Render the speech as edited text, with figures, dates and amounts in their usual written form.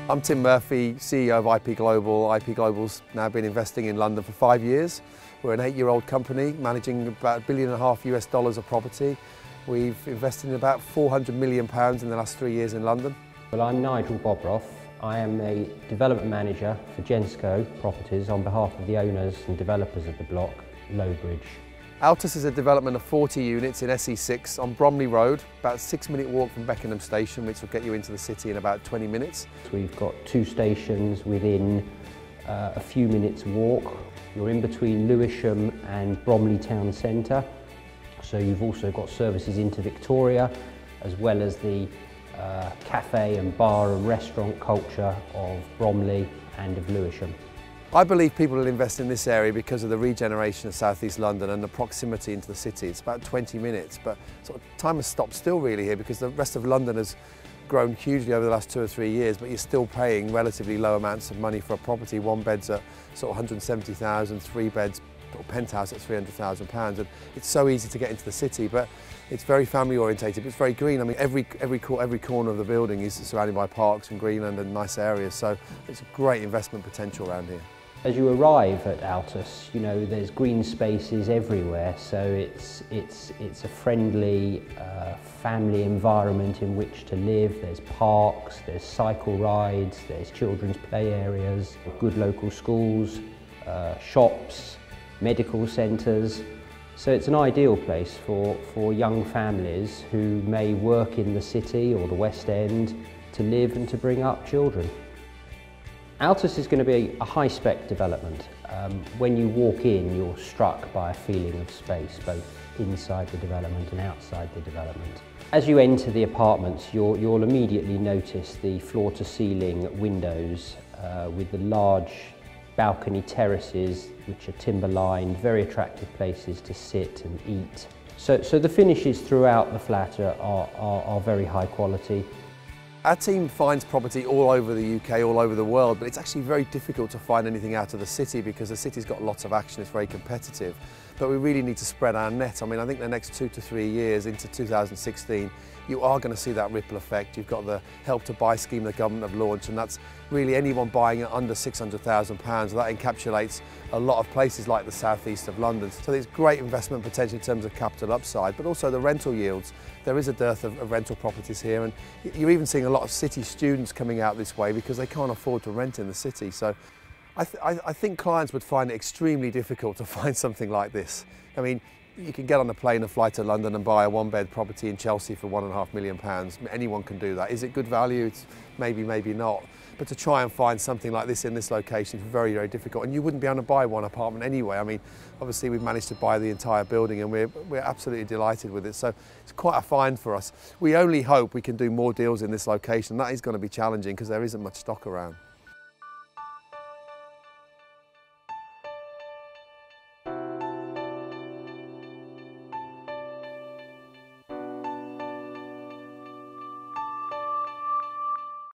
I'm Tim Murphy, CEO of IP Global. IP Global's now been investing in London for 5 years. We're an 8-year-old company managing about $1.5 billion of property. We've invested in about £400 million in the last 3 years in London. Well, I'm Nigel Bobroff. I am a development manager for Gensco Properties on behalf of the owners and developers of the block, Lowbridge. Altus is a development of 40 units in SE6 on Bromley Road, about a 6-minute walk from Beckenham Station, which will get you into the city in about 20 minutes. We've got 2 stations within a few minutes walk. You're in between Lewisham and Bromley town centre, so you've also got services into Victoria, as well as the cafe and bar and restaurant culture of Bromley and of Lewisham. I believe people will invest in this area because of the regeneration of South East London and the proximity into the city. It's about 20 minutes, but sort of time has stopped still really here because the rest of London has grown hugely over the last 2 or 3 years, but you're still paying relatively low amounts of money for a property. 1 bed's at sort of 170,000, 3 beds or penthouse at £300,000, and it's so easy to get into the city, but it's very family orientated. It's very green. I mean, every corner of the building is surrounded by parks and greenland and nice areas, so it's a great investment potential around here. As you arrive at Altus, you know, there's green spaces everywhere, so it's a friendly family environment in which to live. There's parks, there's cycle rides, there's children's play areas, good local schools, shops, medical centres. So it's an ideal place for young families who may work in the city or the West End to live and to bring up children. Altus is going to be a high-spec development. When you walk in, you're struck by a feeling of space, both inside the development and outside the development. As you enter the apartments, you'll immediately notice the floor-to-ceiling windows with the large balcony terraces, which are timber-lined, very attractive places to sit and eat. So the finishes throughout the flat are very high quality. Our team finds property all over the UK, all over the world, but it's actually very difficult to find anything out of the city because the city's got lots of action, it's very competitive. But we really need to spread our net. I mean, I think the next 2 to 3 years into 2016, you are going to see that ripple effect. You've got the Help to Buy scheme the government have launched, and that's really anyone buying it under £600,000. That encapsulates a lot of places like the southeast of London. So there's great investment potential in terms of capital upside, but also the rental yields. There is a dearth of rental properties here, and you're even seeing a lot of city students coming out this way because they can't afford to rent in the city. So I think clients would find it extremely difficult to find something like this. I mean, you can get on a plane and fly to London and buy a 1-bed property in Chelsea for £1.5 million. Anyone can do that. Is it good value? It's maybe, maybe not. But to try and find something like this in this location is very, very difficult. And you wouldn't be able to buy one apartment anyway. I mean, obviously we've managed to buy the entire building and we're absolutely delighted with it. So it's quite a find for us. We only hope we can do more deals in this location. That is going to be challenging because there isn't much stock around.